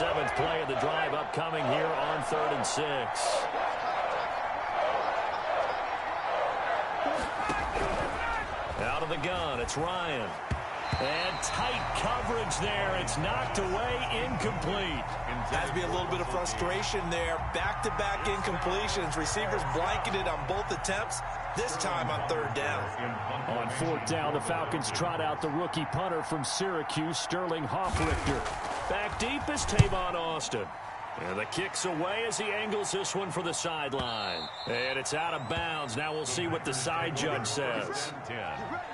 7th play of the drive upcoming here on 3rd and 6. Out of the gun, it's Ryan. And tight coverage there. It's knocked away, incomplete. Has to be a little bit of frustration there. Back-to-back incompletions. Receivers blanketed on both attempts, this time on 3rd down. On 4th down, the Falcons trot out the rookie punter from Syracuse, Sterling Hoffrichter. Back deep is Tavon Austin. And the kick's away as he angles this one for the sideline. And it's out of bounds. Now we'll see what the side judge says.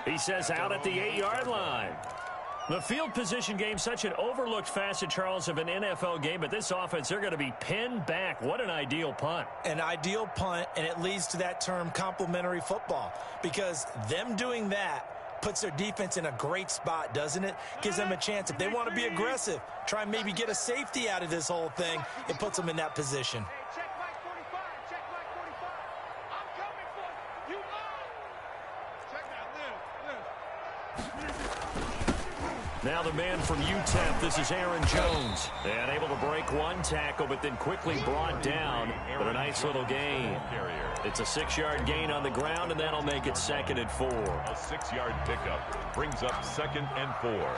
He says out at the 8-yard line. The field position game, such an overlooked facet, Charles, of an NFL game. But this offense, they're going to be pinned back. What an ideal punt. An ideal punt, and it leads to that term complementary football. Because them doing that puts their defense in a great spot, doesn't it? Gives them a chance. If they want to be aggressive, try and maybe get a safety out of this whole thing, it puts them in that position. Now the man from UTEP, this is Aaron Jones. And able to break one tackle, but then quickly brought down. But a nice little gain. It's a 6-yard gain on the ground, and that'll make it 2nd and 4. A 6-yard pickup brings up 2nd and 4.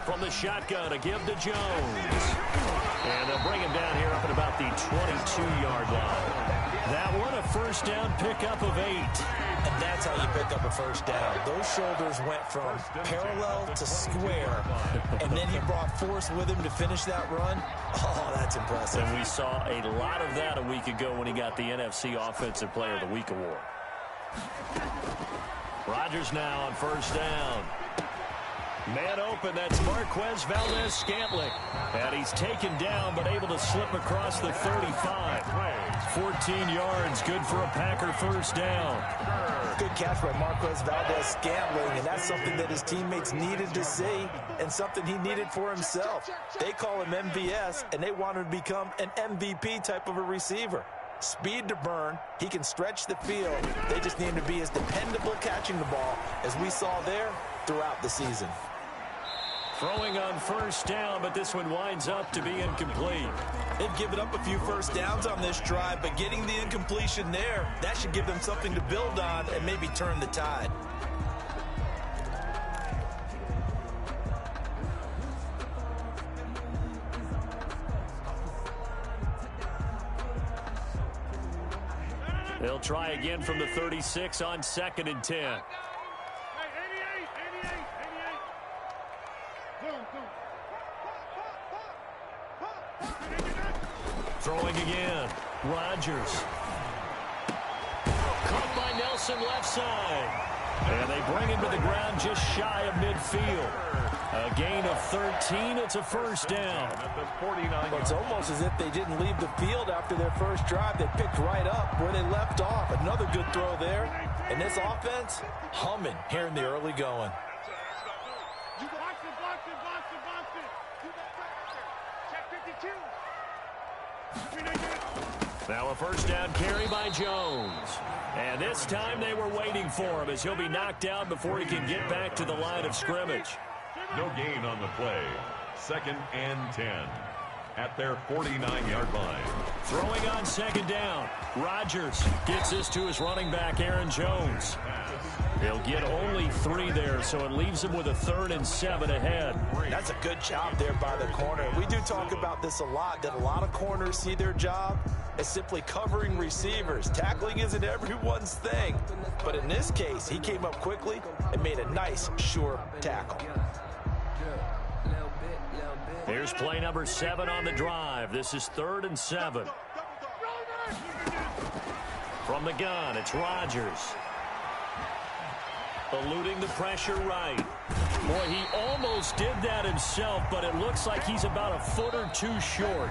From the shotgun, a give to Jones. And they'll bring him down here up at about the 22-yard line. That one, a 1st down pickup of 8. And that's how you pick up a 1st down. Those shoulders went from parallel to square, and then he brought force with him to finish that run. Oh, that's impressive. And we saw a lot of that a week ago when he got the NFC Offensive Player of the Week award. Rodgers now on 1st down. Man open, that's Marquez Valdez-Scantling. And he's taken down, but able to slip across the 35. 14 yards, good for a Packer 1st down. Good catch by Marquez Valdez-Scantling, and that's something that his teammates needed to see and something he needed for himself. They call him MVS, and they want him to become an MVP type of a receiver. Speed to burn. He can stretch the field. They just need him to be as dependable catching the ball as we saw there throughout the season. Throwing on 1st down, but this one winds up to be incomplete. They've given up a few 1st downs on this drive, but getting the incompletion there, that should give them something to build on and maybe turn the tide. They'll try again from the 36 on 2nd and 10. Throwing again. Rodgers. Caught by Nelson left side. And they bring him to the ground just shy of midfield. A gain of 13. It's a 1st down. Well, it's almost as if they didn't leave the field after their 1st drive. They picked right up where they left off. Another good throw there. And this offense, humming here in the early going. Now a 1st down carry by Jones. And this time they were waiting for him as he'll be knocked down before he can get back to the line of scrimmage. No gain on the play. 2nd and 10 at their 49-yard line. Throwing on 2nd down. Rodgers gets this to his running back, Aaron Jones. They'll get only 3 there, so it leaves him with a 3rd and 7 ahead. That's a good job there by the corner. We do talk about this a lot, that a lot of corners see their job as simply covering receivers. Tackling isn't everyone's thing. But in this case, he came up quickly and made a nice, sure tackle. Here's play number 7 on the drive. This is 3rd and 7. From the gun, it's Rodgers. Eluding the pressure right. Boy, he almost did that himself, but it looks like he's about a foot or two short.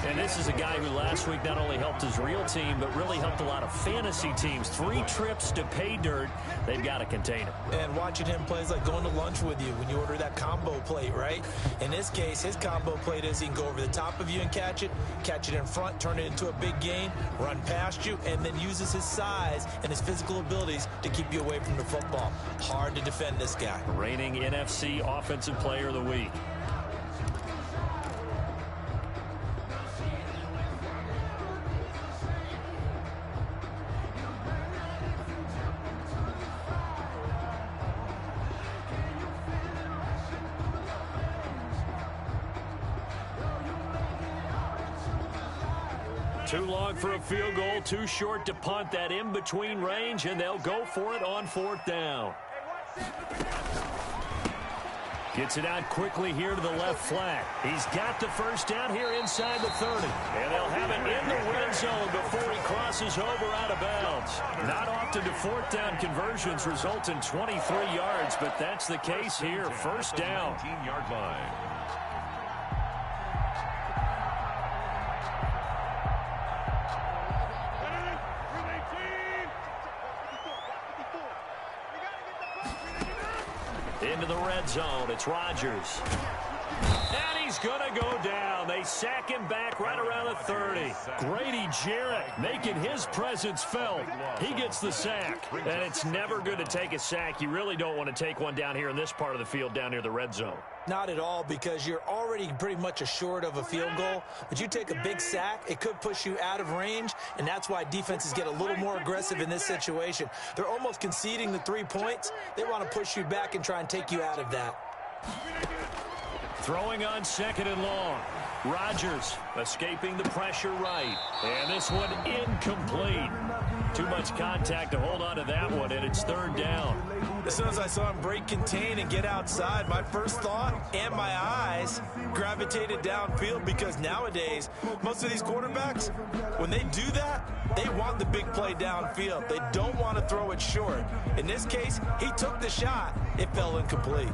And this is a guy who last week not only helped his real team, but really helped a lot of fantasy teams. 3 trips to pay dirt. They've got to contain him. And watching him play is like going to lunch with you when you order that combo plate, right? In this case, his combo plate is he can go over the top of you and catch it in front, turn it into a big gain, run past you, and then uses his size and his physical abilities to keep you away from the football. Hard to defend this guy. Reigning NFC Offensive Player of the Week. Too long for a field goal, too short to punt. That in-between range, and they'll go for it on 4th down. Gets it out quickly here to the left flat. He's got the first down here inside the 30. And they'll have it in the red zone before he crosses over out of bounds. Not often do 4th down conversions result in 23 yards, but that's the case here. First down. 18-yard line. Into the red zone. It's Rodgers. And he's going to go down. They sack him back right around the 30. Grady Jarrett making his presence felt. He gets the sack. And it's never good to take a sack. You really don't want to take one down here in this part of the field down near the red zone. Not at all, because you're already pretty much assured of a field goal. But you take a big sack, it could push you out of range, and that's why defenses get a little more aggressive in this situation. They're almost conceding the 3 points. They want to push you back and try and take you out of that. Throwing on 2nd and long. Rodgers escaping the pressure right. And this one incomplete. Too much contact to hold on to that one, and it's 3rd down. As soon as I saw him break contain and get outside, my first thought and my eyes gravitated downfield, because nowadays, most of these quarterbacks, when they do that, they want the big play downfield. They don't want to throw it short. In this case, he took the shot. It fell incomplete.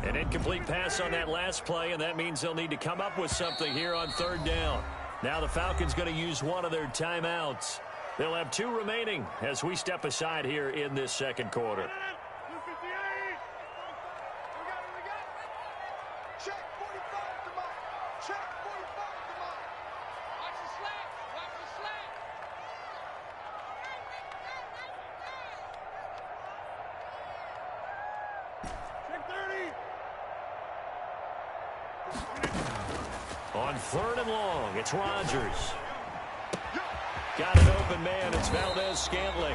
An incomplete pass on that last play, and that means they'll need to come up with something here on 3rd down. Now the Falcons going to use one of their timeouts. They'll have 2 remaining as we step aside here in this 2nd quarter. On 3rd and long, it's Rodgers. Got an open man. It's Valdez-Scantling.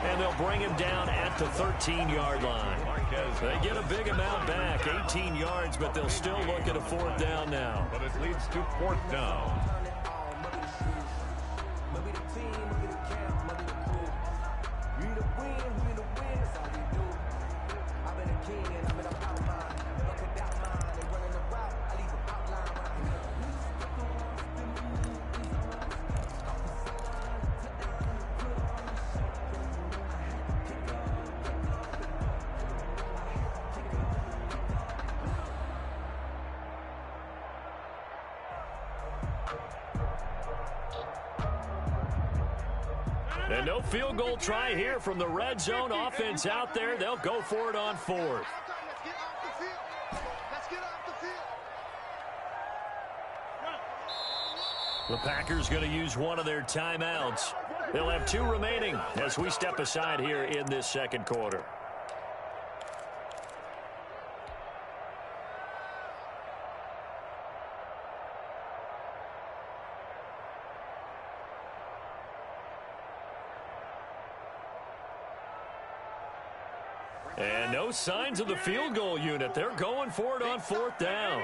And they'll bring him down at the 13-yard line. They get a big amount back, 18 yards, but they'll still look at a 4th down now. But it leads to 4th down. And no field goal try here from the red zone offense out there. They'll go for it on 4th. The Packers going to use one of their timeouts. They'll have 2 remaining as we step aside here in this 2nd quarter. And no signs of the field goal unit. They're going for it on 4th down.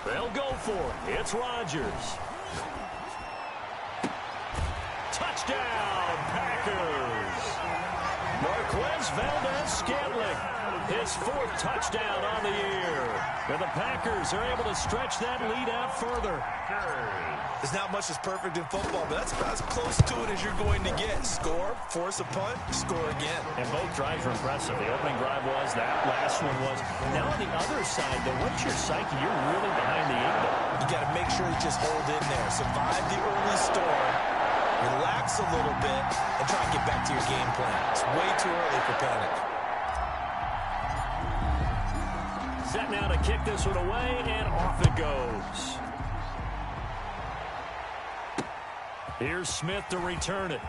They'll go for it. It's Rodgers. Touchdown, Packers. Marquez Valdez-Scantling, his 4th touchdown on the year. And the Packers are able to stretch that lead out further. There's not much that's perfect in football, but that's about as close to it as you're going to get. Score, force a punt, score again. And both drives were impressive. The opening drive was, that last one was. Now on the other side, though, what's your psyche? You're really behind the 8 ball. You got to make sure you just hold in there. Survive the early storm, relax a little bit, and try and get back to your game plan. It's way too early for panic. Set now to kick this one away, and off it goes. Here's Smith to return it.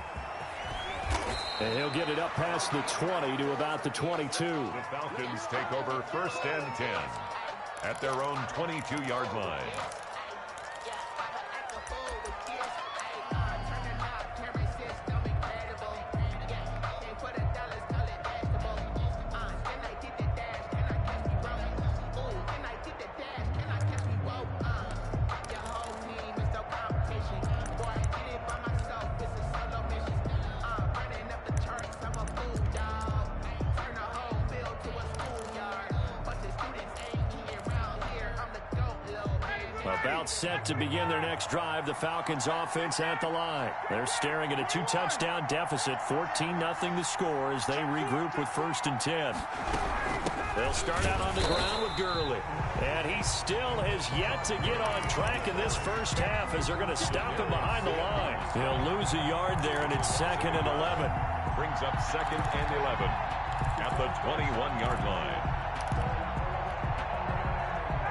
And he'll get it up past the 20 to about the 22. The Falcons take over 1st and 10 at their own 22-yard line. About set to begin their next drive. The Falcons offense at the line. They're staring at a 2-touchdown deficit. 14-0 to score as they regroup with 1st and 10. They'll start out on the ground with Gurley. And he still has yet to get on track in this first half as they're going to stop him behind the line. He'll lose a yard there, and it's 2nd and 11. Brings up 2nd and 11 at the 21-yard line.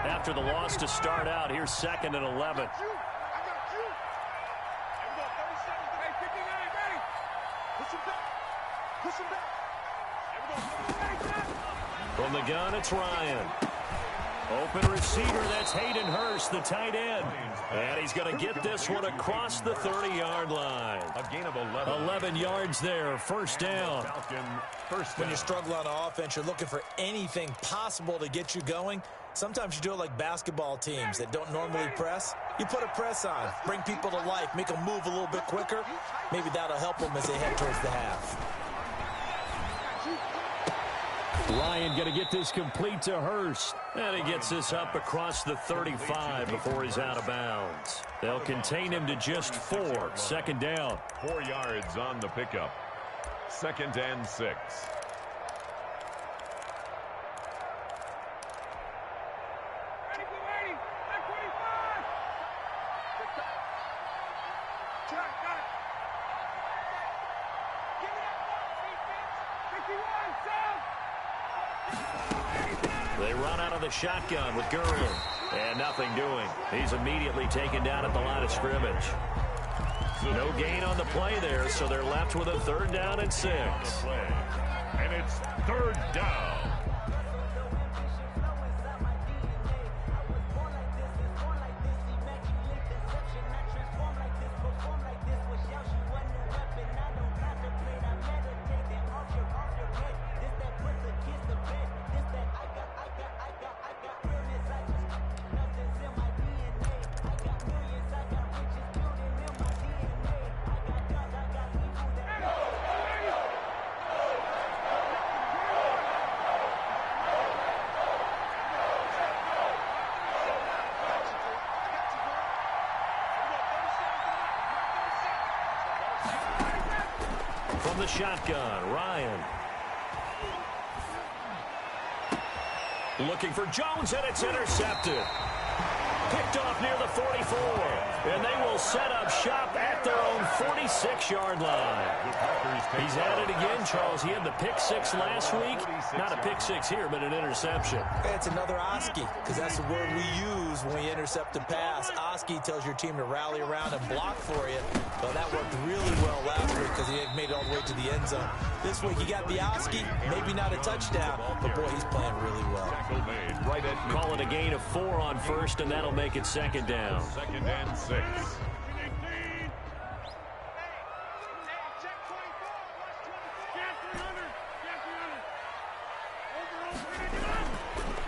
After the loss to start out, here's 2nd and 11. From the gun, it's Ryan. Open receiver, that's Hayden Hurst, the tight end. And he's going to get this one across the 30-yard line. A gain of 11. 11 yards there, 1st down. When you struggle on offense, you're looking for anything possible to get you going. Sometimes you do it like basketball teams that don't normally press. You put a press on, bring people to life, make them move a little bit quicker. Maybe that'll help them as they head towards the half. Ryan going to get this complete to Hurst. And he gets this up across the 35 before he's out of bounds. They'll contain him to just 4. 2nd down. 4 yards on the pickup. 2nd and 6. They run out of the shotgun with Gurley. And nothing doing. He's immediately taken down at the line of scrimmage. No gain on the play there, so they're left with a 3rd down and 6. And it's 3rd down. From the shotgun, Ryan. Looking for Jones, and it's intercepted. Picked off near the 44. And they will set up shop at their own 46-yard line. He's at it again, Charles. He had the pick 6 last week. Not a pick 6 here, but an interception. It's another Oski, because that's the word we use when we intercept a pass. Oski tells your team to rally around and block for you. Well, that worked really well last week because he had made it all the way to the end zone. This week he got the Oski, maybe not a touchdown, but boy, he's playing really well. Call it a gain of 4 on 1st, and that'll make it 2nd down. 2nd and 6.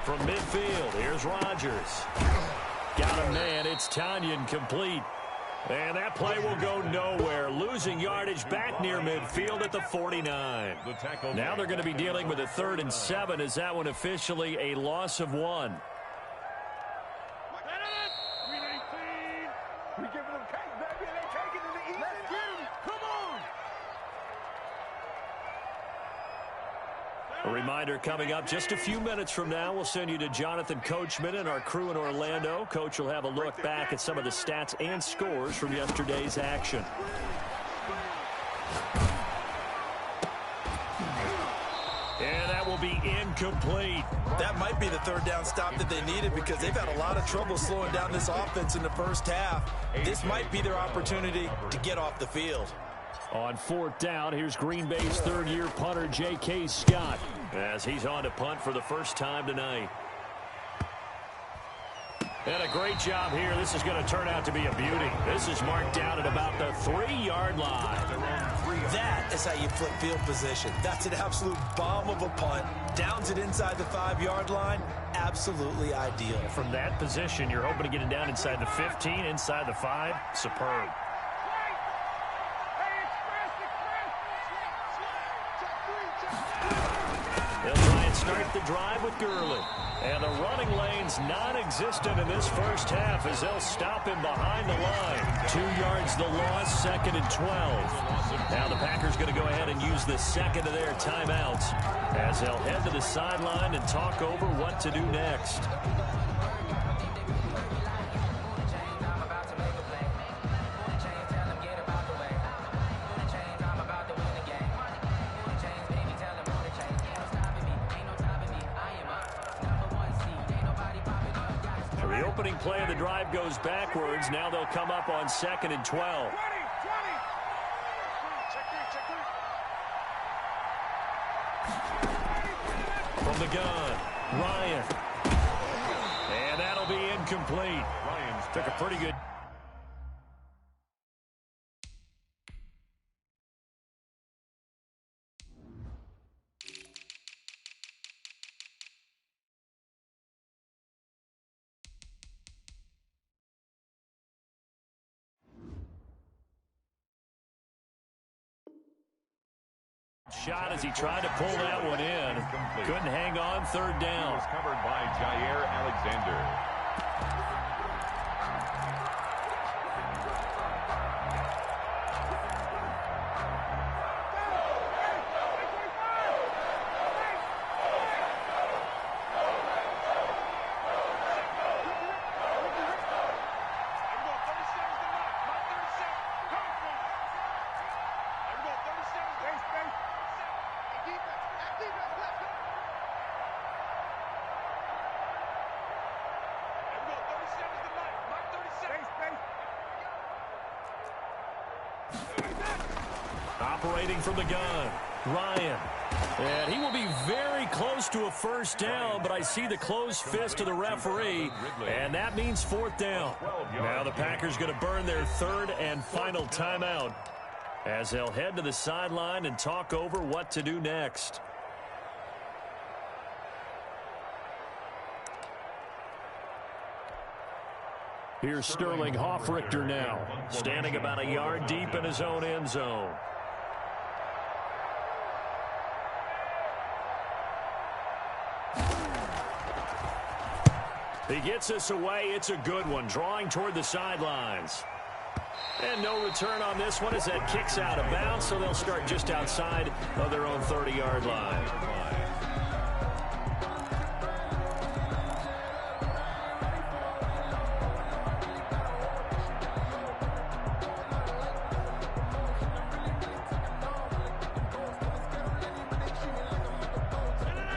From midfield, here's Rodgers. Got a man, it's Tanyan complete. And that play will go nowhere, losing yardage back near midfield at the 49. Now they're going to be dealing with a 3rd and 7 as that one officially a loss of 1. A reminder coming up just a few minutes from now, we'll send you to Jonathan Coachman and our crew in Orlando. Coach will have a look back at some of the stats and scores from yesterday's action. And that will be incomplete. That might be the 3rd down stop that they needed because they've had a lot of trouble slowing down this offense in the first half. This might be their opportunity to get off the field. On 4th down, here's Green Bay's 3rd-year punter, J.K. Scott, as he's on to punt for the first time tonight. And a great job here. This is going to turn out to be a beauty. This is marked down at about the 3-yard line. That is how you flip field position. That's an absolute bomb of a punt. Downs it inside the 5-yard line. Absolutely ideal. From that position, you're hoping to get it down inside the 15, inside the 5. Superb. They'll try and start the drive with Gurley. And the running lane's non-existent in this first half as they'll stop him behind the line. 2 yards the loss, 2nd and 12. Now the Packers going to go ahead and use the second of their timeouts as they'll head to the sideline and talk over what to do next. The opening play of the drive goes backwards. Now they'll come up on 2nd and 12. From the gun, Ryan. And that'll be incomplete. Ryan took a pretty good... shot as he tried to pull that one in. Couldn't hang on, 3rd down. Was covered by Jair Alexander. Operating from the gun, Ryan. And he will be very close to a 1st down, but I see the closed fist of the referee, and that means 4th down. Now the Packers going to burn their 3rd and final timeout as they'll head to the sideline and talk over what to do next. Here's Sterling Hoffrichter now, standing about a yard deep in his own end zone. He gets us away. It's a good one, drawing toward the sidelines. And no return on this one as that kicks out of bounds, so they'll start just outside of their own 30-yard line.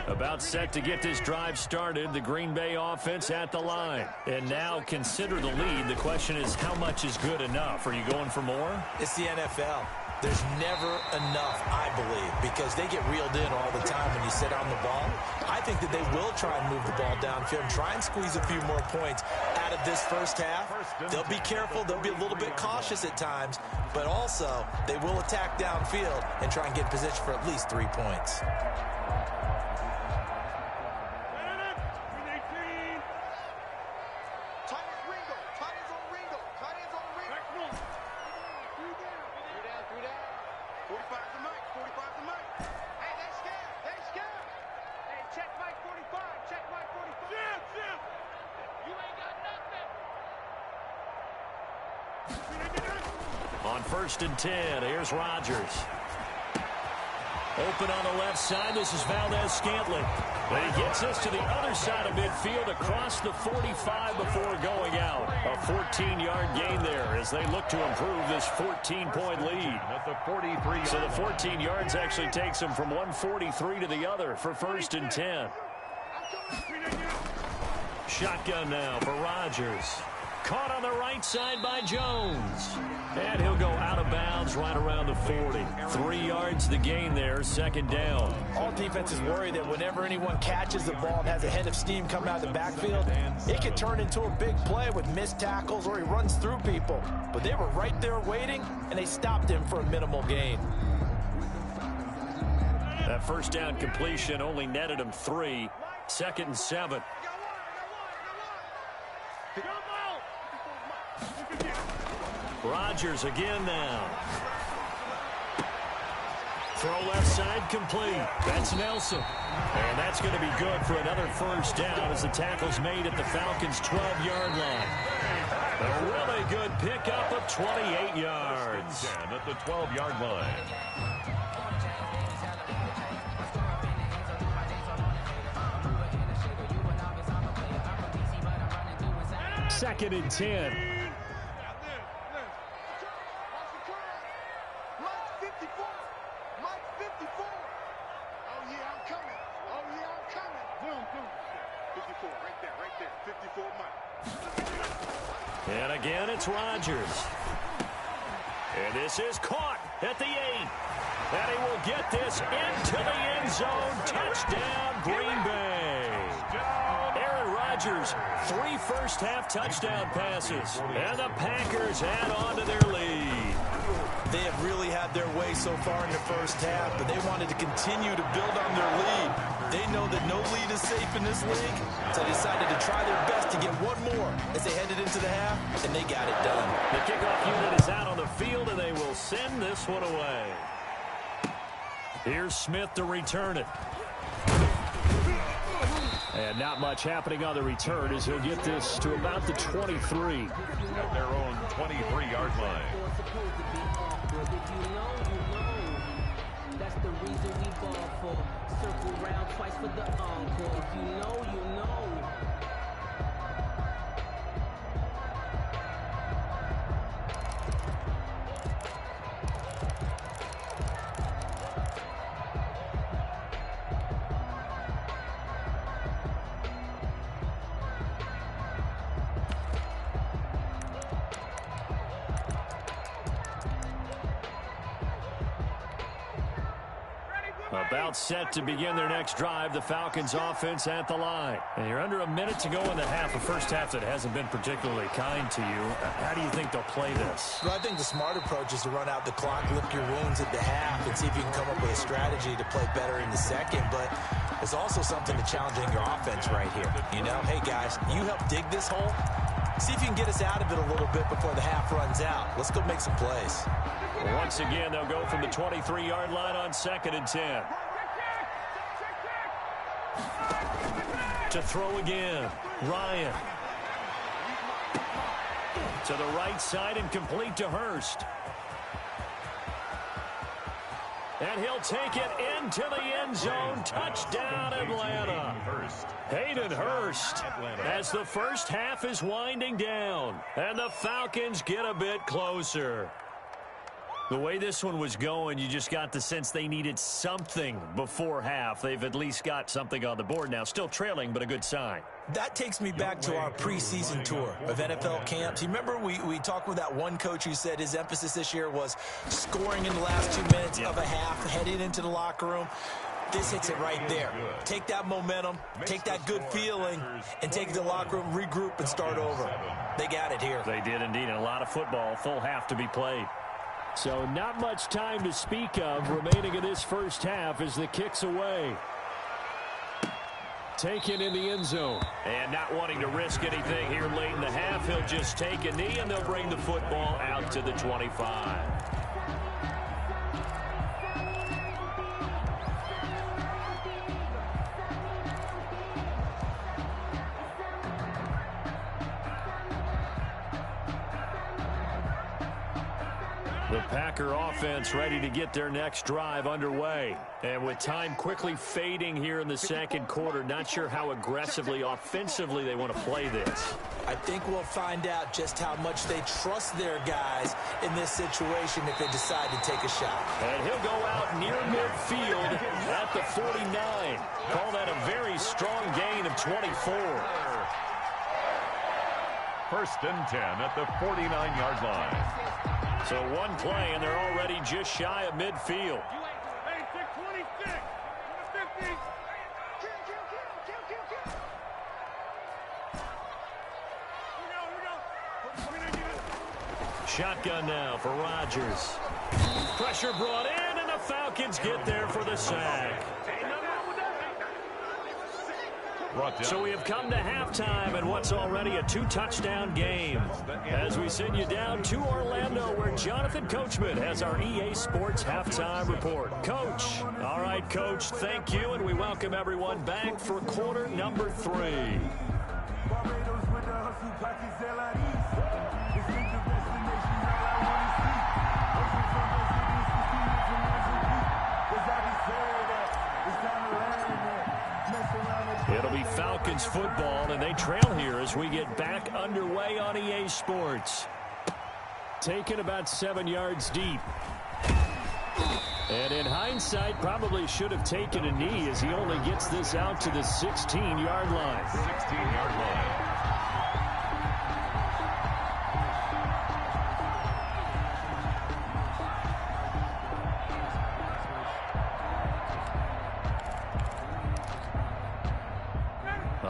About set to get this drive started. The Green Bay offense at the line. And now consider the lead. The question is, how much is good enough? Are you going for more? It's the NFL. There's never enough, I believe, because they get reeled in all the time when you sit on the ball. I think that they will try and move the ball downfield and try and squeeze a few more points out of this first half. They'll be careful. They'll be a little bit cautious at times, but also they will attack downfield and try and get in position for at least 3 points. On 1st and 10, here's Rodgers. Open on the left side, this is Valdez-Scantling. But he gets this to the other side of midfield across the 45 before going out. A 14-yard gain there as they look to improve this 14-point lead. At the 43. So the 14 yards actually takes them from 143 to the other for 1st and 10. Shotgun now for Rodgers. Caught on the right side by Jones. And he'll go out of bounds right around the 40. 3 yards the gain there, 2nd down. All defenses worry that whenever anyone catches the ball and has a head of steam coming out of the backfield, it can turn into a big play with missed tackles or he runs through people. But they were right there waiting, and they stopped him for a minimal gain. That 1st down completion only netted him 3. 2nd and 7. Rodgers again now. Throw left side complete. That's Nelson. And that's going to be good for another 1st down as the tackle's made at the Falcons' 12-yard line. A really good pickup of 28 yards. At the 12-yard line. 2nd and 10. And again, it's Rodgers. And this is caught at the 8. And he will get this into the end zone. Touchdown, Green Bay. Aaron Rodgers, 3 first-half touchdown passes. And the Packers add on to their lead. They have really had their way so far in the 1st half, but they wanted to continue to build on their lead. They know that no lead is safe in this league, so they decided to try their best to get one more as they headed into the half, and they got it done. The kickoff unit is out on the field, and they will send this one away. Here's Smith to return it. And not much happening on the return as he'll get this to about the 23. At their own 23-yard line. That's the reason we ball for. Circle round twice for the encore. If you know, you know. About set to begin their next drive, the Falcons offense at the line. And you're under a minute to go in the half, a 1st half that hasn't been particularly kind to you. How do you think they'll play this? Well, I think the smart approach is to run out the clock, lick your wounds at the half, and see if you can come up with a strategy to play better in the 2nd. But there's also something to challenging your offense right here. You know, hey, guys, you help dig this hole. See if you can get us out of it a little bit before the half runs out. Let's go make some plays. Once again, they'll go from the 23-yard line on 2nd and 10. To throw again, Ryan. To the right side and complete to Hurst. And he'll take it into the end zone. Touchdown, Atlanta. Hayden Hurst as the 1st half is winding down. And the Falcons get a bit closer. The way this one was going, you just got the sense they needed something before half. They've at least got something on the board now. Still trailing, but a good sign. That takes me back to our preseason tour of NFL camps. You remember we talked with that one coach who said his emphasis this year was scoring in the last 2 minutes of a half, heading into the locker room. This hits it right there. Take that momentum, take that good feeling, and take it to the locker room, regroup, and start over. They got it here. They did indeed, and a lot of football, full half to be played. So not much time to speak of remaining in this 1st half as the kick's away. Taken in the end zone. And not wanting to risk anything here late in the half, he'll just take a knee and they'll bring the football out to the 25. The Packer offense ready to get their next drive underway. And with time quickly fading here in the second quarter, not sure how aggressively, offensively they want to play this. I think we'll find out just how much they trust their guys in this situation if they decide to take a shot. And he'll go out near midfield at the 49. Call that a very strong gain of 24. First and 10 at the 49-yard line. So one play, and they're already just shy of midfield. Shotgun now for Rodgers. Pressure brought in, and the Falcons get there for the sack. So we have come to halftime in what's already a 2-touchdown game. As we send you down to Orlando, where Jonathan Coachman has our EA Sports halftime report. Coach. All right, Coach, thank you, and we welcome everyone back for quarter number 3. It'll be Falcons football, and they trail here as we get back underway on EA Sports. Taken about 7 yards deep. And in hindsight, probably should have taken a knee as he only gets this out to the 16-yard line. 16-yard line.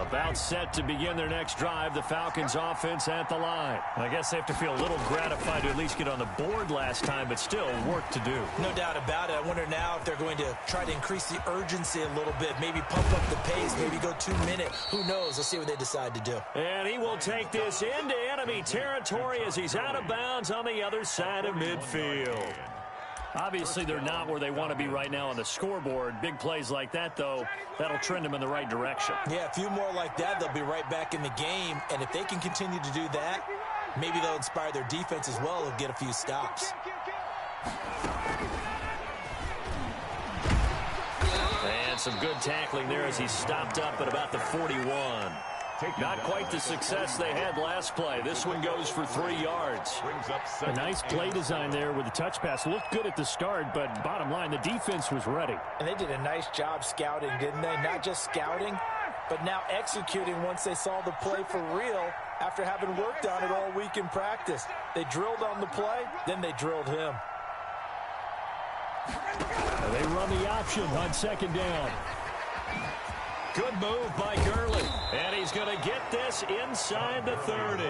About set to begin their next drive, the Falcons offense at the line. I guess they have to feel a little gratified to at least get on the board last time, but still work to do. No doubt about it. I wonder now if they're going to try to increase the urgency a little bit, maybe pump up the pace, maybe go 2 minutes. Who knows? Let's see what they decide to do. And he will take this into enemy territory as he's out of bounds on the other side of midfield. Obviously, they're not where they want to be right now on the scoreboard. Big plays like that, though, that'll trend them in the right direction. Yeah, a few more like that, they'll be right back in the game. And if they can continue to do that, maybe they'll inspire their defense as well and get a few stops. And some good tackling there as he's stopped up at about the 41. Not quite the success they had last play. This one goes for 3 yards. A nice play design there with the touch pass. Looked good at the start, but bottom line, the defense was ready. And they did a nice job scouting, didn't they? Not just scouting, but now executing once they saw the play for real after having worked on it all week in practice. They drilled on the play, then they drilled him. And they run the option on second down. Good move by Gurley. And he's going to get this inside the 30.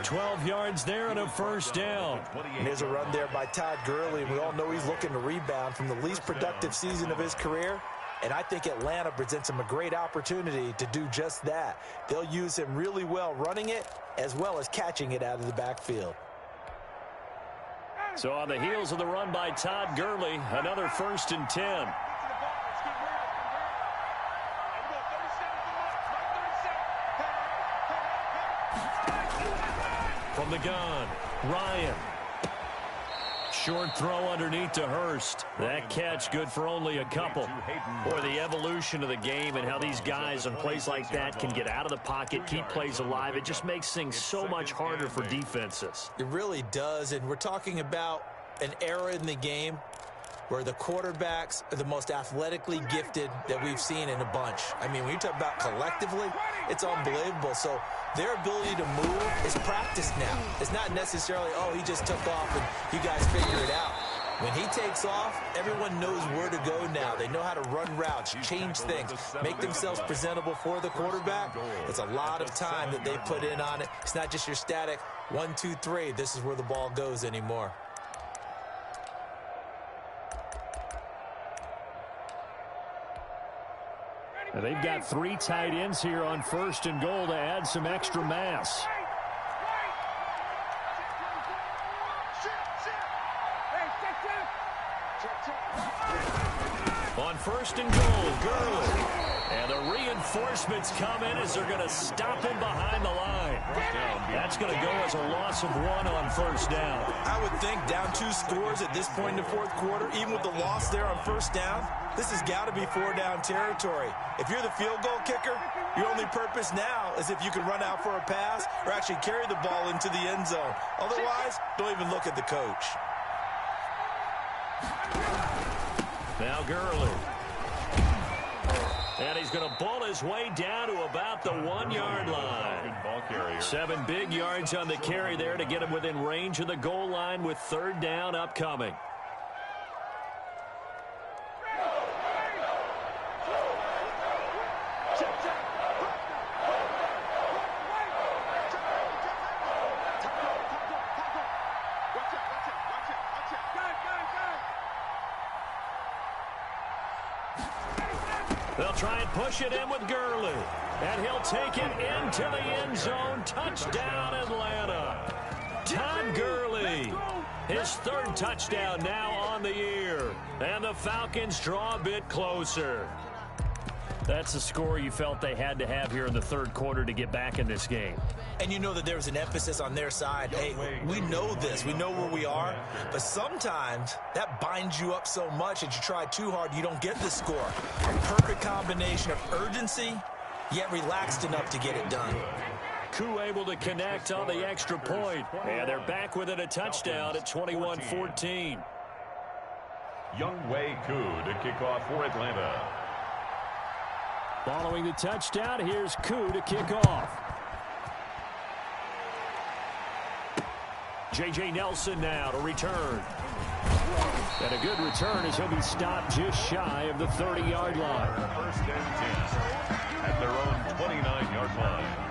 12 yards there and a first down. And there's a run there by Todd Gurley. And we all know he's looking to rebound from the least productive season of his career. And I think Atlanta presents him a great opportunity to do just that. They'll use him really well running it as well as catching it out of the backfield. So on the heels of the run by Todd Gurley, another 1st and 10. From the gun, Ryan. Short throw underneath to Hurst. That catch good for only a couple. Boy, the evolution of the game and how these guys on plays like that can get out of the pocket, keep plays alive, it just makes things so much harder for defenses. It really does, and we're talking about an era in the game where the quarterbacks are the most athletically gifted that we've seen in a bunch. I mean, when you talk about collectively, it's unbelievable. So their ability to move is practiced now. It's not necessarily, oh, he just took off and you guys figure it out. When he takes off, everyone knows where to go now. They know how to run routes, change things, make themselves presentable for the quarterback. It's a lot of time that they put in on it. It's not just your static 1, 2, 3. This is where the ball goes anymore. They've got 3 tight ends here on 1st and goal to add some extra mass. On 1st and goal, Gurley. And the reinforcements come in as they're going to stop him behind the line. That's going to go as a loss of 1 on first down. I would think down 2 scores at this point in the fourth quarter, even with the loss there on first down, this has got to be 4-down territory. If you're the field goal kicker, your only purpose now is if you can run out for a pass or actually carry the ball into the end zone. Otherwise, don't even look at the coach. Now Gurley. And he's going to bull his way down to about the 1-yard line. 7 big yards on the carry there to get him within range of the goal line with third down upcoming. They'll try and push it in with Gurley. And he'll take it into the end zone. Touchdown, Atlanta. Todd Gurley. His third touchdown now on the year. And the Falcons draw a bit closer. That's the score you felt they had to have here in the third quarter to get back in this game. And you know that there's an emphasis on their side. Hey, we know this. We know where we are. But sometimes that binds you up so much that you try too hard, you don't get the score. A perfect combination of urgency, yet relaxed enough to get it done. Koo able to connect on the extra point. And they're back within a touchdown at 21-14. Younghoe Koo to kick off for Atlanta. Following the touchdown, here's Koo to kick off. J.J. Nelson now to return. And a good return as he'll be stopped just shy of the 30-yard line. First and 10 at their own 29-yard line.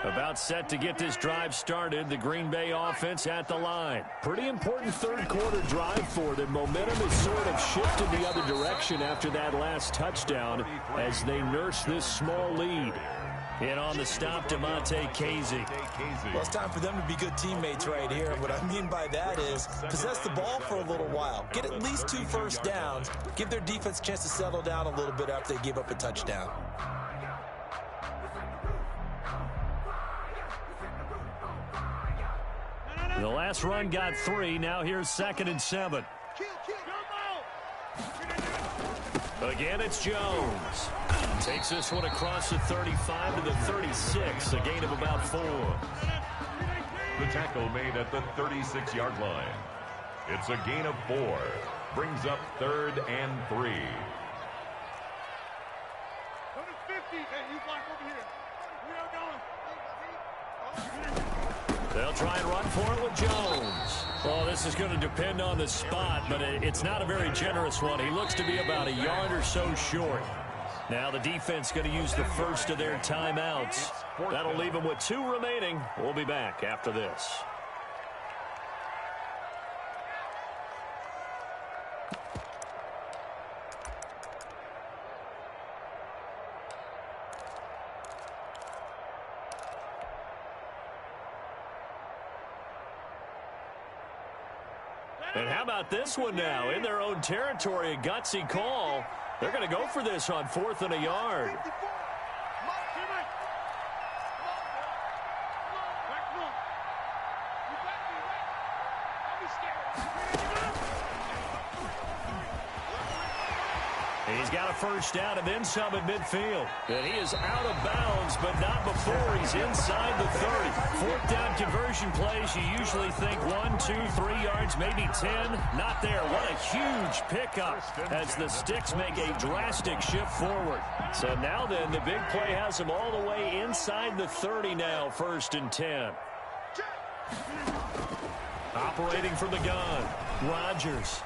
About set to get this drive started. The Green Bay offense at the line. Pretty important third quarter drive for them. Momentum has sort of shifted the other direction after that last touchdown as they nurse this small lead. And on the stop, Demonte Casey. Well, it's time for them to be good teammates right here. And what I mean by that is possess the ball for a little while. Get at least 2 first downs. Give their defense a chance to settle down a little bit after they give up a touchdown. The last run got 3. Now here's 2nd and 7. Again, it's Jones. Takes this one across the 35 to the 36. A gain of about 4. The tackle made at the 36-yard line. It's a gain of 4. Brings up 3rd and 3. They'll try and run for it with Jones. Well, this is going to depend on the spot, but it's not a very generous one. He looks to be about a yard or so short. Now the defense going to use the first of their timeouts. That'll leave them with 2 remaining. We'll be back after this. And how about this one now? In their own territory, a gutsy call. They're going to go for this on 4th and a yard. He's got a first down and then some at midfield. And he is out of bounds, but not before he's inside the 30. 4th down conversion plays, you usually think 1, 2, 3 yards, maybe 10. Not there. What a huge pickup as the Sticks make a drastic shift forward. So now then, the big play has him all the way inside the 30 now, 1st and 10. Operating from the gun, Rodgers.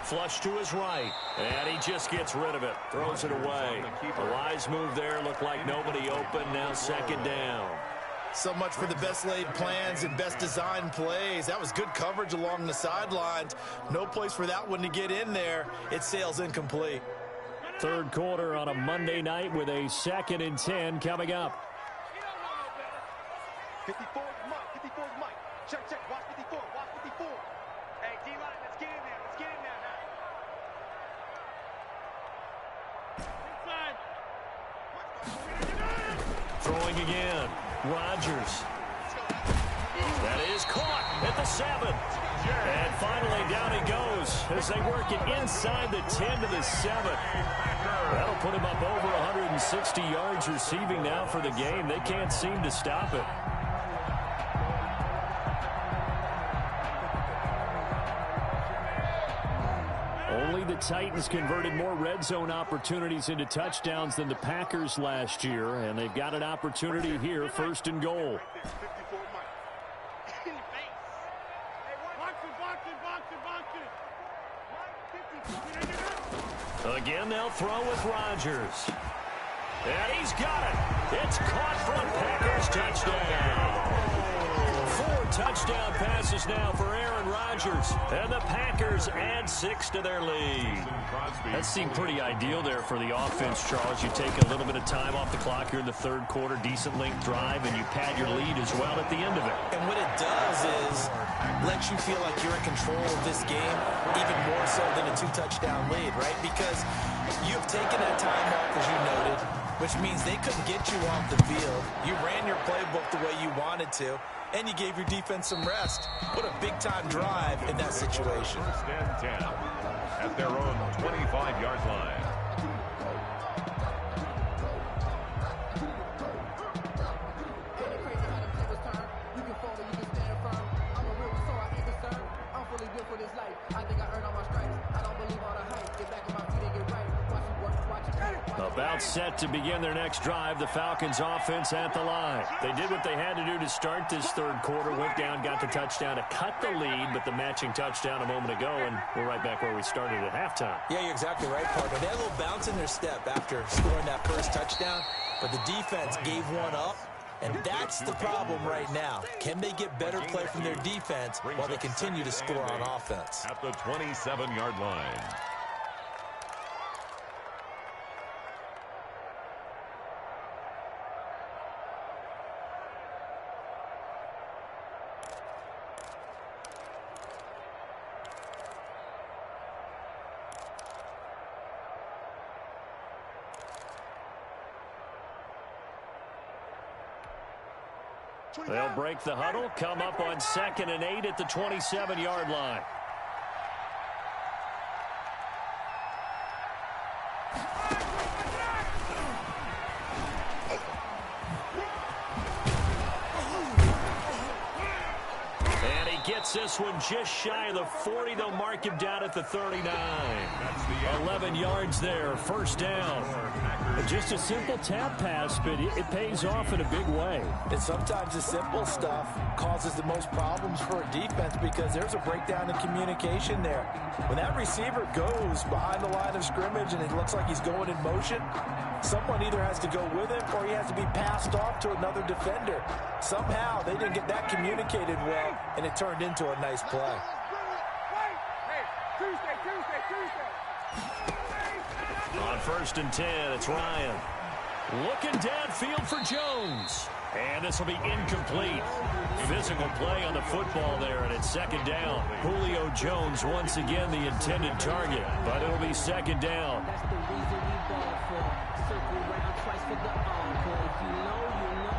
Flush to his right, and he just gets rid of it. Throws it away. A wise move there. Looked like nobody open. Now 2nd down. So much for the best laid plans and best designed plays. That was good coverage along the sidelines. No place for that one to get in there. It sails incomplete. Third quarter on a Monday night with a 2nd and 10 coming up. 54 is Mike. 54 is Mike. Check. Watch 54. Watch 54. Hey, D-line, let's get in there. Let's get in there now. Throwing again. Rodgers. That is caught at the 7. And finally down he goes as they work it inside the 10 to the 7. That'll put him up over 160 yards receiving now for the game. They can't seem to stop it. Only the Titans converted more red zone opportunities into touchdowns than the Packers last year, and they've got an opportunity here, 1st and goal. 54 Mike. In the face. Hey, Again, they'll throw with Rodgers. And he's got it. It's caught for a Packers touchdown. 4 touchdown passes now for Aaron Rodgers. And the Packers add 6 to their lead. That seemed pretty ideal there for the offense, Charles. You take a little bit of time off the clock here in the 3rd quarter, decent length drive, and you pad your lead as well at the end of it. And what it does is lets you feel like you're in control of this game, even more so than a 2-touchdown lead, right? Because you've taken that time off, as you noted, which means they couldn't get you off the field. You ran your playbook the way you wanted to, and you gave your defense some rest. What a big-time drive in that situation. 1st and 10 at their own 25-yard line. About set to begin their next drive, the Falcons offense at the line. They did what they had to do to start this 3rd quarter, went down, got the touchdown to cut the lead, but the matching touchdown a moment ago, and we're right back where we started at halftime. Yeah, you're exactly right, partner. They had a little bounce in their step after scoring that first touchdown, but the defense gave one up, and that's the problem right now. Can they get better play from their defense while they continue to score on offense? At the 27-yard line. They'll break the huddle, come up on 2nd and 8 at the 27-yard line. And he gets this one just shy of the 40. They'll mark him down at the 39. 11 yards there, 1st down. Just a simple tap pass, but it pays off in a big way. And sometimes the simple stuff causes the most problems for a defense because there's a breakdown in communication there. When that receiver goes behind the line of scrimmage and it looks like he's going in motion, someone either has to go with him or he has to be passed off to another defender. Somehow they didn't get that communicated well, and it turned into a nice play. On 1st and 10, it's Ryan. Looking downfield for Jones. And this will be incomplete. Physical play on the football there, and it's 2nd down. Julio Jones once again the intended target, but it'll be 2nd down. That's the reason we ball for. Circle round twice for the encore. If you know, you know.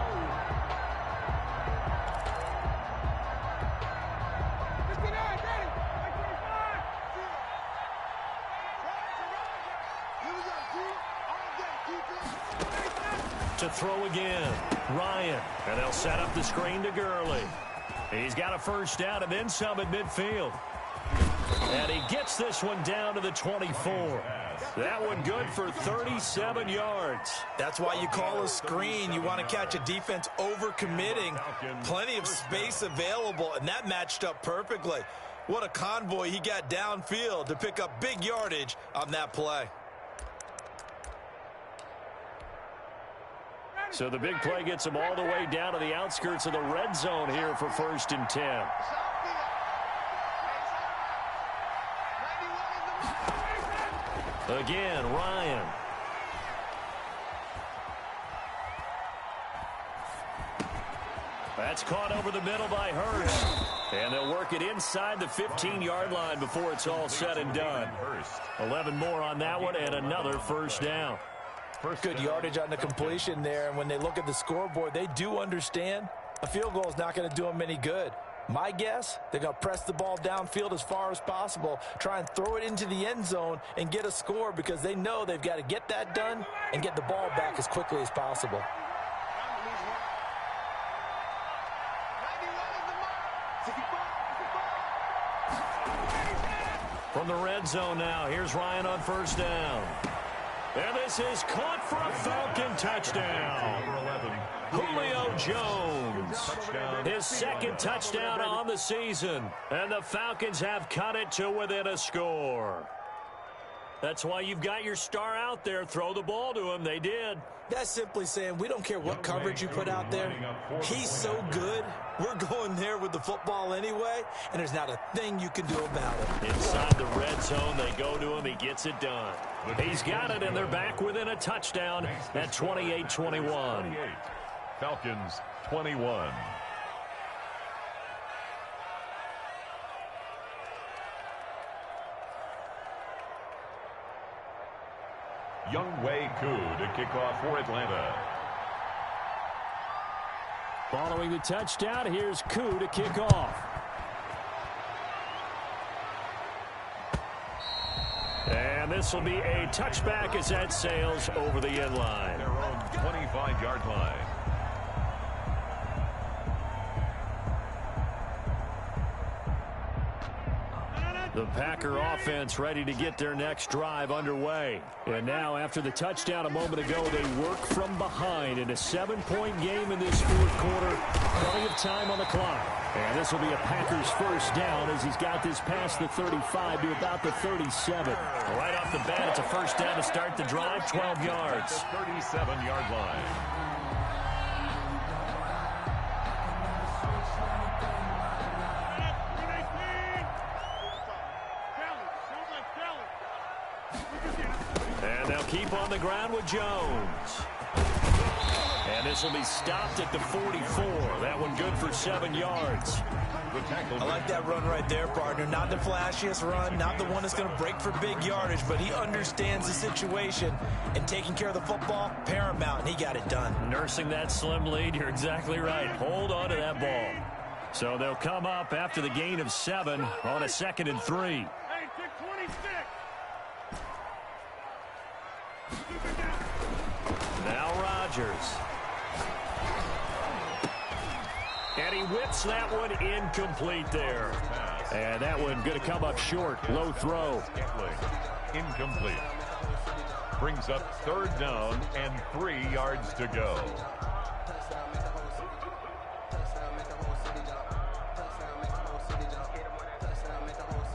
To throw again, Ryan. And they'll set up the screen to Gurley. He's got a 1st down and then some at midfield. And he gets this one down to the 24. That one good for 37 yards. That's why you call a screen. You want to catch a defense over-committing. Plenty of space available, and that matched up perfectly. What a convoy he got downfield to pick up big yardage on that play. So the big play gets them all the way down to the outskirts of the red zone here for 1st and 10. Again, Ryan. That's caught over the middle by Hurst. And they'll work it inside the 15-yard line before it's all said and done. 11 more on that one and another 1st down. Good yardage on the completion there. And when they look at the scoreboard, they do understand a field goal is not going to do them any good. My guess, they're going to press the ball downfield as far as possible, try and throw it into the end zone and get a score because they know they've got to get that done and get the ball back as quickly as possible. From the red zone now, here's Ryan on 1st down. And this is caught for a Falcon touchdown. Julio Jones, his 2nd touchdown on the season. And the Falcons have cut it to within a score. That's why you've got your star out there. Throw the ball to him. They did. That's simply saying we don't care what coverage you put out there. He's so good. We're going there with the football anyway, and there's not a thing you can do about it. Inside the red zone, they go to him. He gets it done. He's got it, and they're back within a touchdown at 28-21. Falcons 21. Younghoe Koo to kick off for Atlanta. Following the touchdown, here's Koo to kick off. And this will be a touchback as that sails over the end line. Their own 25-yard line. The Packer offense ready to get their next drive underway. And now after the touchdown a moment ago, they work from behind in a 7-point game in this 4th quarter. Plenty of time on the clock. And this will be a Packers 1st down as he's got this past the 35 to about the 37. Right off the bat, it's a 1st down to start the drive, 12 yards. 37-yard line. And they'll keep on the ground with Jones. And this will be stopped at the 44. That one good for 7 yards. I like that run right there, partner. Not the flashiest run, not the one that's going to break for big yardage, but he understands the situation, and taking care of the football, paramount, and he got it done. Nursing that slim lead, you're exactly right. Hold on to that ball. So they'll come up after the gain of 7 on a 2nd and 3. Now Rodgers. And he whips that one incomplete there. And that one going to come up short. Low throw. Incomplete. Brings up 3rd down and 3 yards to go.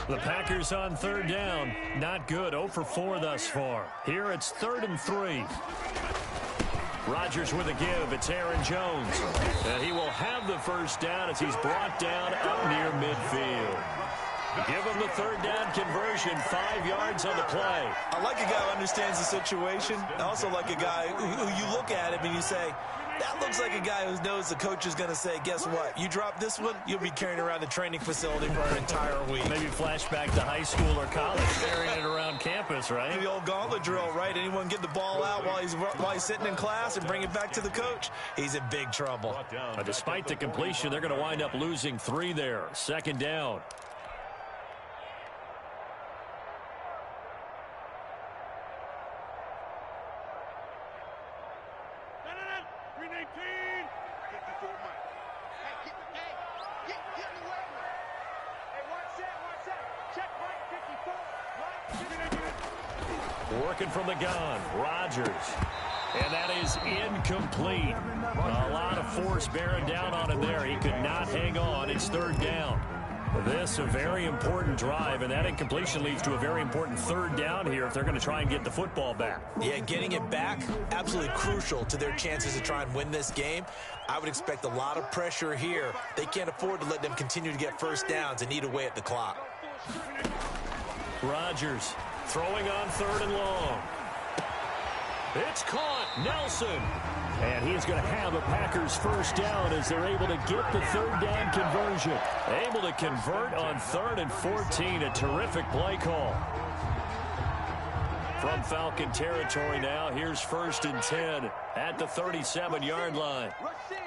The Packers on 3rd down. Not good. 0 for 4 thus far. Here it's 3rd and 3. Rodgers with a give. It's Aaron Jones. And he will have the 1st down as he's brought down up near midfield. Give him the 3rd down conversion. 5 yards on the play. I like a guy who understands the situation. I also like a guy who you look at him and you say, that looks like a guy who knows the coach is going to say, guess what? You drop this one, you'll be carrying around the training facility for an entire week. Maybe flashback to high school or college, carrying it around campus, right? The old gauntlet drill, right? Anyone get the ball out while he's sitting in class and bring it back to the coach? He's in big trouble. Despite the completion, they're going to wind up losing 3 there. 2nd down. Working from the gun, Rodgers. And that is incomplete. A lot of force bearing down on him there. He could not hang on. It's 3rd down. This a very important drive, and that incompletion leads to a very important third down here if they're going to try and get the football back. Yeah, getting it back, absolutely crucial to their chances to try and win this game. I would expect a lot of pressure here. They can't afford to let them continue to get first downs and eat away at the clock. Rodgers throwing on 3rd and long. It's caught. Nelson. And he's going to have a Packers first down as they're able to get the third down conversion. Able to convert on 3rd and 14. A terrific play call. From Falcon territory now, here's 1st and 10 at the 37-yard line. Rush in.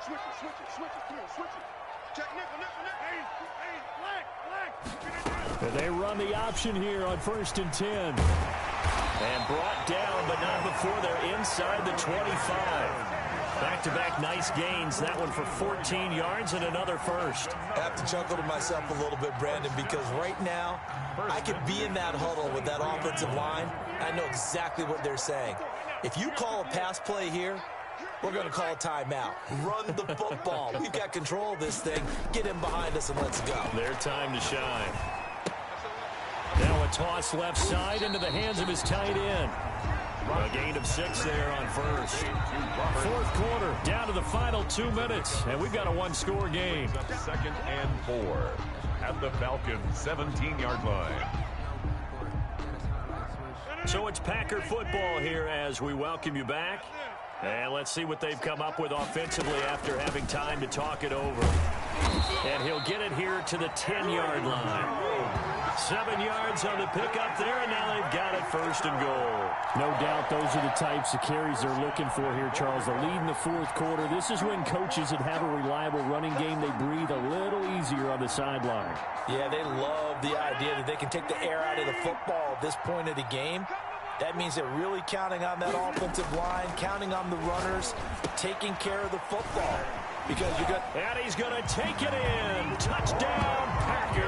Switch it. Come on, switch it. Check nickel. Hey, black. And they run the option here on 1st and 10. And brought down, but not before they're inside the 25. Back-to-back nice gains. That one for 14 yards and another first. I have to chuckle to myself a little bit, Brandon, because right now I could be in that huddle with that offensive line. I know exactly what they're saying. If you call a pass play here, we're going to call a timeout. Run the football. We've got control of this thing. Get him behind us and let's go. Their time to shine. Now a toss left side into the hands of his tight end. A gain of 6 there on first. 4th quarter, down to the final 2 minutes, and we've got a one-score game. 2nd and 4 at the Falcons' 17-yard line. So it's Packer football here as we welcome you back. And let's see what they've come up with offensively after having time to talk it over. And he'll get it here to the 10-yard line. 7 yards on the pickup there, and now they've got it 1st and goal. No doubt those are the types of carries they're looking for here, Charles. The lead in the 4th quarter. This is when coaches that have a reliable running game, they breathe a little easier on the sideline. Yeah, they love the idea that they can take the air out of the football at this point of the game. That means they're really counting on that offensive line, counting on the runners, taking care of the football. Because you got... And he's going to take it in. Touchdown, Packers.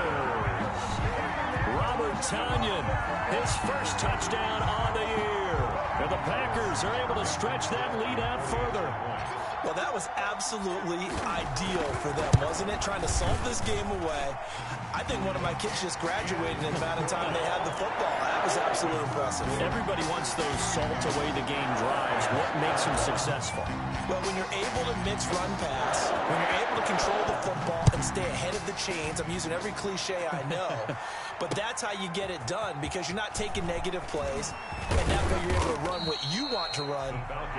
Robert Tonyan, his first touchdown on the year. And the Packers are able to stretch that lead out further. Well, that was absolutely ideal for them, wasn't it? Trying to solve this game away. I think one of my kids just graduated in the amount of time they had the football. That was absolutely impressive. Everybody wants those salt-away-the-game drives. What makes them successful? Well, when you're able to mix run pass, when you're able to control the football and stay ahead of the chains, I'm using every cliche I know, but that's how you get it done because you're not taking negative plays, and that way you're able to run what you want to run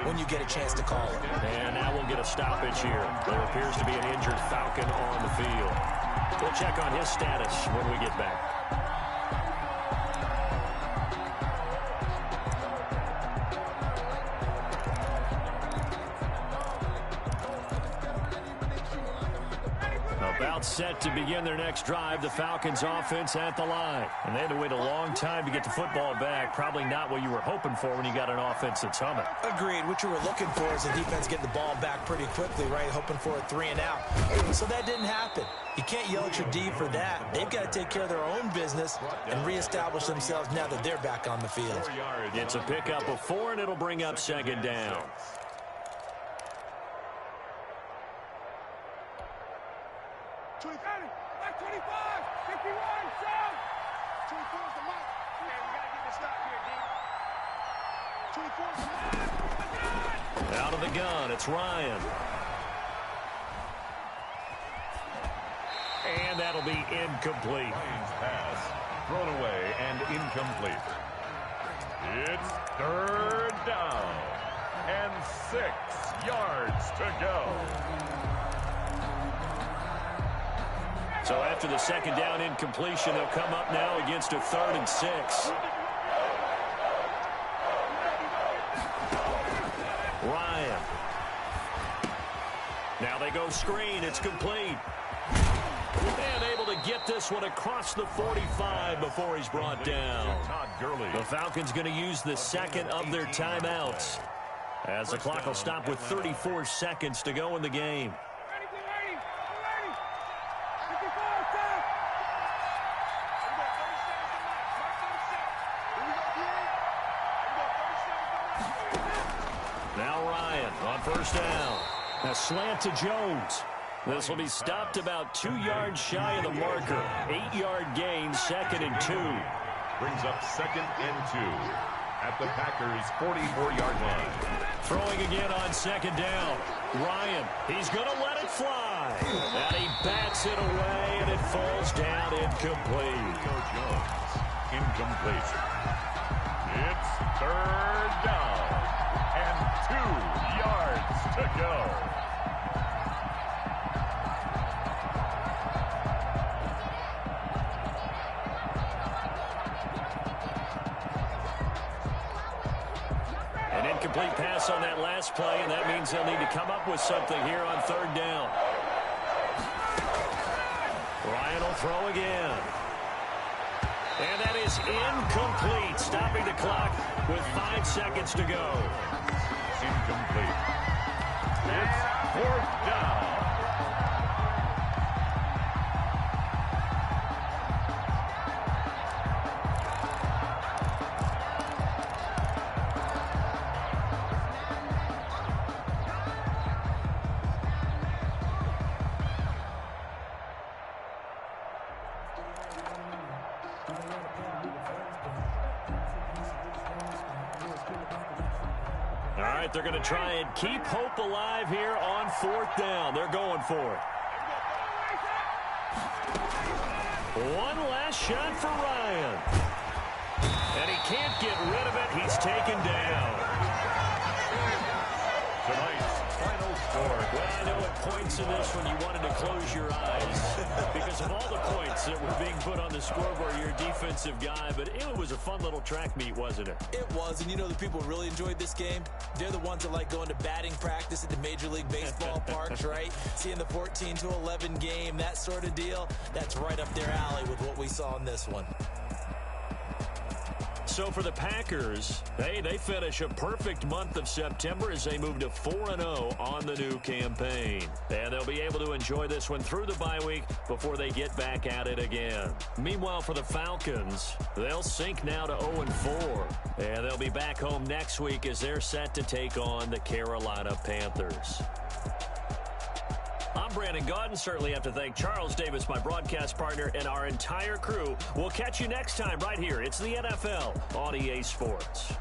when you get a chance to call it. And now we'll get a stoppage here. There appears to be an injured Falcon on the field. We'll check on his status when we get back. About set to begin their next drive, the Falcons offense at the line. And they had to wait a long time to get the football back. Probably not what you were hoping for when you got an offense that's humming. Agreed. What you were looking for is the defense getting the ball back pretty quickly, right? Hoping for a 3 and out. So that didn't happen. You can't yell at your D for that. They've got to take care of their own business and reestablish themselves now that they're back on the field. It's a pickup of 4, and it'll bring up 2nd down. Out of the gun, it's Ryan. And that'll be incomplete. Pass thrown away and incomplete. It's 3rd down and 6 yards to go. So after the 2nd down incompletion, they'll come up now against a 3rd and 6. Ryan. Now they go screen. It's complete. And able to get this one across the 45 before he's brought down. The Falcons going to use the 2nd of their timeouts as the clock will stop with 34 seconds to go in the game. Now Ryan on 1st down. A slant to Jones. This will be stopped about 2 yards shy of the marker. 8-yard gain, 2nd and 2. Brings up 2nd and 2 at the Packers' 44-yard line. Throwing again on 2nd down. Ryan, he's going to let it fly. And he bats it away, and it falls down incomplete. Jones, incomplete. It's 3rd down and 2 yards to go. An incomplete pass on that last play, and that means they'll need to come up with something here on 3rd down. Ryan will throw again. And that is incomplete, stopping the clock with 5 seconds to go. Incomplete. It's 4th down. All right, they're going to try and keep hope alive here on 4th down. They're going for it. One last shot for Ryan. And he can't get rid of it. He's taken down. Tonight's final score. Well, I know at points in this one you wanted to close your eyes because of all the points that were being put on the scoreboard. You're a defensive guy, but it was a fun little track meet, wasn't it? It was, and you know the people who really enjoyed this game? They're the ones that like going to batting practice at the Major League Baseball parks, right? Seeing the 14-11 game, that sort of deal, that's right up their alley with what we saw in this one. So for the Packers, they finish a perfect month of September as they move to 4-0 on the new campaign. And they'll be able to enjoy this one through the bye week before they get back at it again. Meanwhile, for the Falcons, they'll sink now to 0-4. And they'll be back home next week as they're set to take on the Carolina Panthers. I'm Brandon Gaudin. Certainly have to thank Charles Davis, my broadcast partner, and our entire crew. We'll catch you next time right here. It's the NFL on EA Sports.